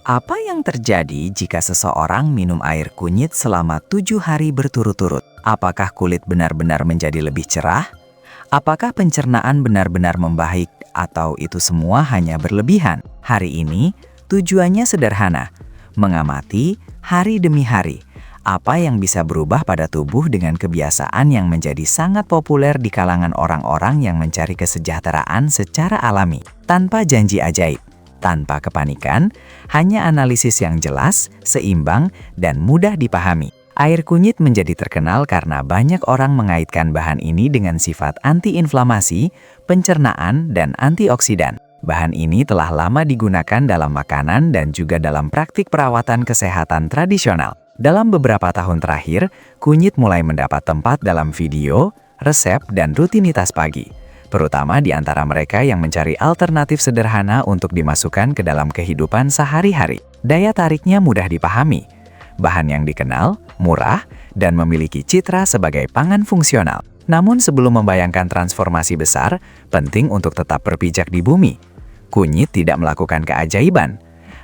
Apa yang terjadi jika seseorang minum air kunyit selama 7 hari berturut-turut? Apakah kulit benar-benar menjadi lebih cerah? Apakah pencernaan benar-benar membaik atau itu semua hanya berlebihan? Hari ini, tujuannya sederhana, mengamati hari demi hari. Apa yang bisa berubah pada tubuh dengan kebiasaan yang menjadi sangat populer di kalangan orang-orang yang mencari kesejahteraan secara alami, tanpa janji ajaib. Tanpa kepanikan, hanya analisis yang jelas, seimbang, dan mudah dipahami. Air kunyit menjadi terkenal karena banyak orang mengaitkan bahan ini dengan sifat anti-inflamasi, pencernaan, dan antioksidan. Bahan ini telah lama digunakan dalam makanan dan juga dalam praktik perawatan kesehatan tradisional. Dalam beberapa tahun terakhir, kunyit mulai mendapat tempat dalam video, resep, dan rutinitas pagi, terutama di antara mereka yang mencari alternatif sederhana untuk dimasukkan ke dalam kehidupan sehari-hari. Daya tariknya mudah dipahami, bahan yang dikenal, murah, dan memiliki citra sebagai pangan fungsional. Namun sebelum membayangkan transformasi besar, penting untuk tetap berpijak di bumi. Kunyit tidak melakukan keajaiban.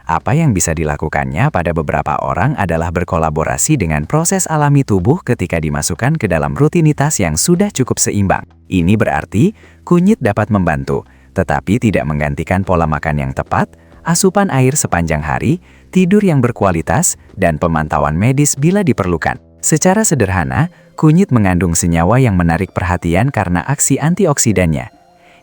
Apa yang bisa dilakukannya pada beberapa orang adalah berkolaborasi dengan proses alami tubuh ketika dimasukkan ke dalam rutinitas yang sudah cukup seimbang. Ini berarti kunyit dapat membantu, tetapi tidak menggantikan pola makan yang tepat, asupan air sepanjang hari, tidur yang berkualitas, dan pemantauan medis bila diperlukan. Secara sederhana, kunyit mengandung senyawa yang menarik perhatian karena aksi antioksidannya.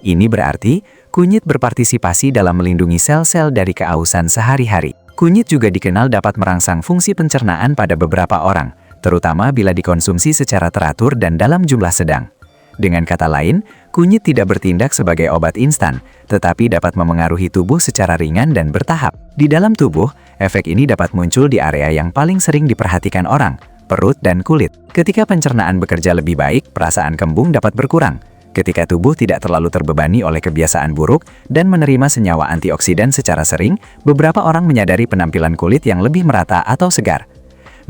Ini berarti kunyit berpartisipasi dalam melindungi sel-sel dari keausan sehari-hari. Kunyit juga dikenal dapat merangsang fungsi pencernaan pada beberapa orang, terutama bila dikonsumsi secara teratur dan dalam jumlah sedang. Dengan kata lain, kunyit tidak bertindak sebagai obat instan, tetapi dapat memengaruhi tubuh secara ringan dan bertahap. Di dalam tubuh, efek ini dapat muncul di area yang paling sering diperhatikan orang, perut dan kulit. Ketika pencernaan bekerja lebih baik, perasaan kembung dapat berkurang. Ketika tubuh tidak terlalu terbebani oleh kebiasaan buruk dan menerima senyawa antioksidan secara sering, beberapa orang menyadari penampilan kulit yang lebih merata atau segar.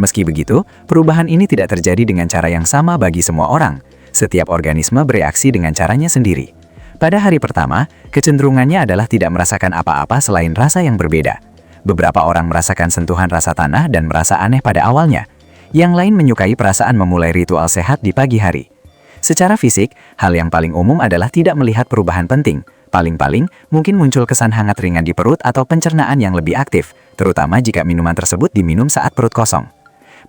Meski begitu, perubahan ini tidak terjadi dengan cara yang sama bagi semua orang. Setiap organisme bereaksi dengan caranya sendiri. Pada hari pertama, kecenderungannya adalah tidak merasakan apa-apa selain rasa yang berbeda. Beberapa orang merasakan sentuhan rasa tanah dan merasa aneh pada awalnya. Yang lain menyukai perasaan memulai ritual sehat di pagi hari. Secara fisik, hal yang paling umum adalah tidak melihat perubahan penting. Paling-paling, mungkin muncul kesan hangat ringan di perut atau pencernaan yang lebih aktif, terutama jika minuman tersebut diminum saat perut kosong.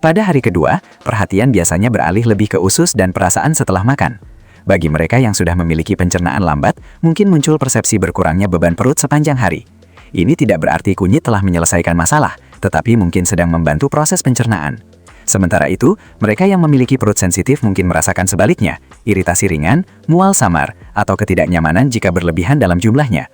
Pada hari kedua, perhatian biasanya beralih lebih ke usus dan perasaan setelah makan. Bagi mereka yang sudah memiliki pencernaan lambat, mungkin muncul persepsi berkurangnya beban perut sepanjang hari. Ini tidak berarti kunyit telah menyelesaikan masalah, tetapi mungkin sedang membantu proses pencernaan. Sementara itu, mereka yang memiliki perut sensitif mungkin merasakan sebaliknya, iritasi ringan, mual samar, atau ketidaknyamanan jika berlebihan dalam jumlahnya.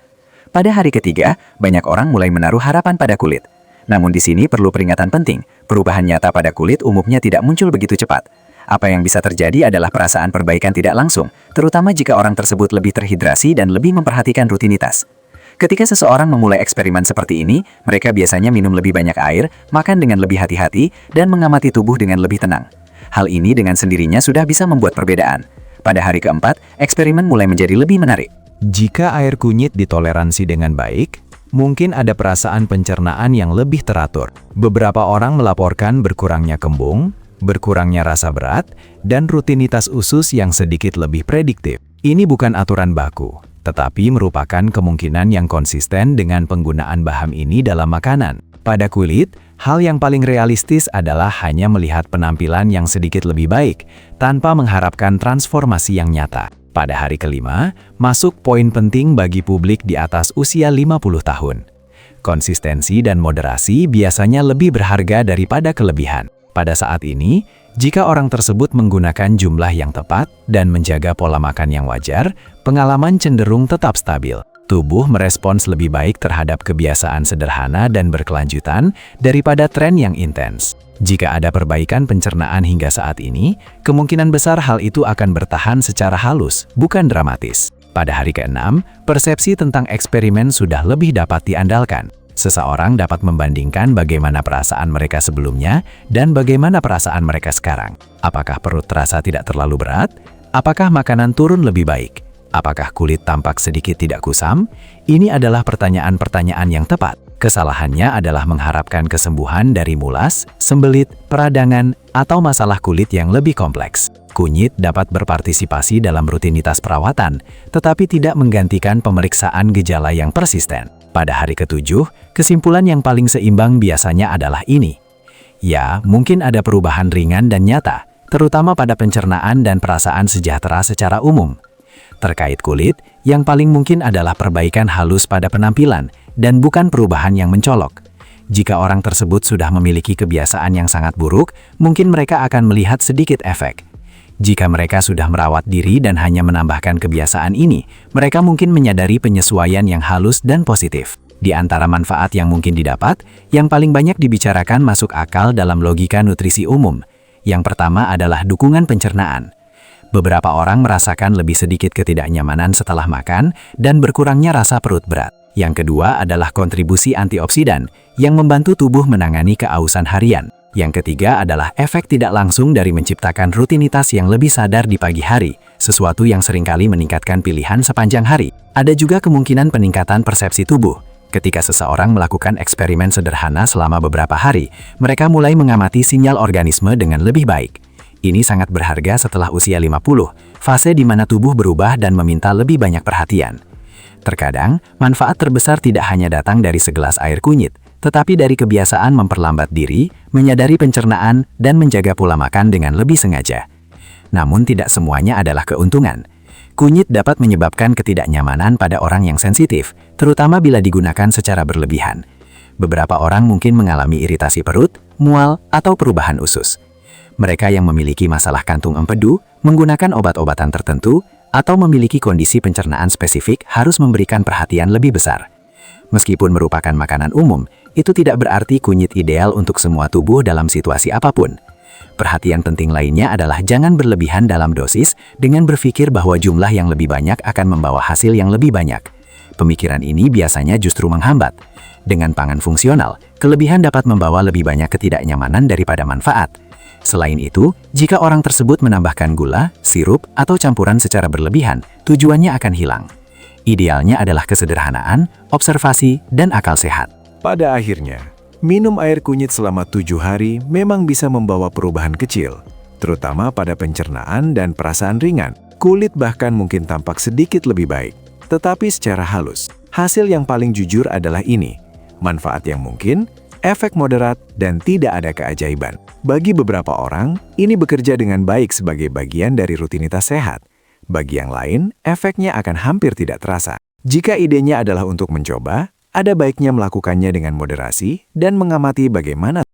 Pada hari ketiga, banyak orang mulai menaruh harapan pada kulit. Namun di sini perlu peringatan penting, perubahan nyata pada kulit umumnya tidak muncul begitu cepat. Apa yang bisa terjadi adalah perasaan perbaikan tidak langsung, terutama jika orang tersebut lebih terhidrasi dan lebih memperhatikan rutinitas. Ketika seseorang memulai eksperimen seperti ini, mereka biasanya minum lebih banyak air, makan dengan lebih hati-hati, dan mengamati tubuh dengan lebih tenang. Hal ini dengan sendirinya sudah bisa membuat perbedaan. Pada hari keempat, eksperimen mulai menjadi lebih menarik. Jika air kunyit ditoleransi dengan baik, mungkin ada perasaan pencernaan yang lebih teratur. Beberapa orang melaporkan berkurangnya kembung, berkurangnya rasa berat, dan rutinitas usus yang sedikit lebih prediktif. Ini bukan aturan baku, tetapi merupakan kemungkinan yang konsisten dengan penggunaan bahan ini dalam makanan. Pada kulit, hal yang paling realistis adalah hanya melihat penampilan yang sedikit lebih baik, tanpa mengharapkan transformasi yang nyata. Pada hari kelima, masuk poin penting bagi publik di atas usia 50 tahun. Konsistensi dan moderasi biasanya lebih berharga daripada kelebihan. Pada saat ini, jika orang tersebut menggunakan jumlah yang tepat dan menjaga pola makan yang wajar, pengalaman cenderung tetap stabil. Tubuh merespons lebih baik terhadap kebiasaan sederhana dan berkelanjutan daripada tren yang intens. Jika ada perbaikan pencernaan hingga saat ini, kemungkinan besar hal itu akan bertahan secara halus, bukan dramatis. Pada hari ke-6, persepsi tentang eksperimen sudah lebih dapat diandalkan. Seseorang dapat membandingkan bagaimana perasaan mereka sebelumnya dan bagaimana perasaan mereka sekarang. Apakah perut terasa tidak terlalu berat? Apakah makanan turun lebih baik? Apakah kulit tampak sedikit tidak kusam? Ini adalah pertanyaan-pertanyaan yang tepat. Kesalahannya adalah mengharapkan kesembuhan dari mulas, sembelit, peradangan, atau masalah kulit yang lebih kompleks. Kunyit dapat berpartisipasi dalam rutinitas perawatan, tetapi tidak menggantikan pemeriksaan gejala yang persisten. Pada hari ke-7, kesimpulan yang paling seimbang biasanya adalah ini. Ya, mungkin ada perubahan ringan dan nyata, terutama pada pencernaan dan perasaan sejahtera secara umum. Terkait kulit, yang paling mungkin adalah perbaikan halus pada penampilan dan bukan perubahan yang mencolok. Jika orang tersebut sudah memiliki kebiasaan yang sangat buruk, mungkin mereka akan melihat sedikit efek. Jika mereka sudah merawat diri dan hanya menambahkan kebiasaan ini, mereka mungkin menyadari penyesuaian yang halus dan positif. Di antara manfaat yang mungkin didapat, yang paling banyak dibicarakan masuk akal dalam logika nutrisi umum. Yang pertama adalah dukungan pencernaan. Beberapa orang merasakan lebih sedikit ketidaknyamanan setelah makan dan berkurangnya rasa perut berat. Yang kedua adalah kontribusi antioksidan yang membantu tubuh menangani keausan harian. Yang ketiga adalah efek tidak langsung dari menciptakan rutinitas yang lebih sadar di pagi hari, sesuatu yang seringkali meningkatkan pilihan sepanjang hari. Ada juga kemungkinan peningkatan persepsi tubuh. Ketika seseorang melakukan eksperimen sederhana selama beberapa hari, mereka mulai mengamati sinyal organisme dengan lebih baik. Ini sangat berharga setelah usia 50, fase di mana tubuh berubah dan meminta lebih banyak perhatian. Terkadang, manfaat terbesar tidak hanya datang dari segelas air kunyit, tetapi dari kebiasaan memperlambat diri, menyadari pencernaan, dan menjaga pola makan dengan lebih sengaja. Namun tidak semuanya adalah keuntungan. Kunyit dapat menyebabkan ketidaknyamanan pada orang yang sensitif, terutama bila digunakan secara berlebihan. Beberapa orang mungkin mengalami iritasi perut, mual, atau perubahan usus. Mereka yang memiliki masalah kantung empedu, menggunakan obat-obatan tertentu, atau memiliki kondisi pencernaan spesifik harus memberikan perhatian lebih besar. Meskipun merupakan makanan umum, itu tidak berarti kunyit ideal untuk semua tubuh dalam situasi apapun. Perhatian penting lainnya adalah jangan berlebihan dalam dosis dengan berpikir bahwa jumlah yang lebih banyak akan membawa hasil yang lebih banyak. Pemikiran ini biasanya justru menghambat. Dengan pangan fungsional, kelebihan dapat membawa lebih banyak ketidaknyamanan daripada manfaat. Selain itu, jika orang tersebut menambahkan gula, sirup, atau campuran secara berlebihan, tujuannya akan hilang. Idealnya adalah kesederhanaan, observasi, dan akal sehat. Pada akhirnya, minum air kunyit selama 7 hari memang bisa membawa perubahan kecil, terutama pada pencernaan dan perasaan ringan. Kulit bahkan mungkin tampak sedikit lebih baik, tetapi secara halus. Hasil yang paling jujur adalah ini, manfaat yang mungkin, efek moderat, dan tidak ada keajaiban. Bagi beberapa orang, ini bekerja dengan baik sebagai bagian dari rutinitas sehat. Bagi yang lain, efeknya akan hampir tidak terasa. Jika idenya adalah untuk mencoba, ada baiknya melakukannya dengan moderasi dan mengamati bagaimana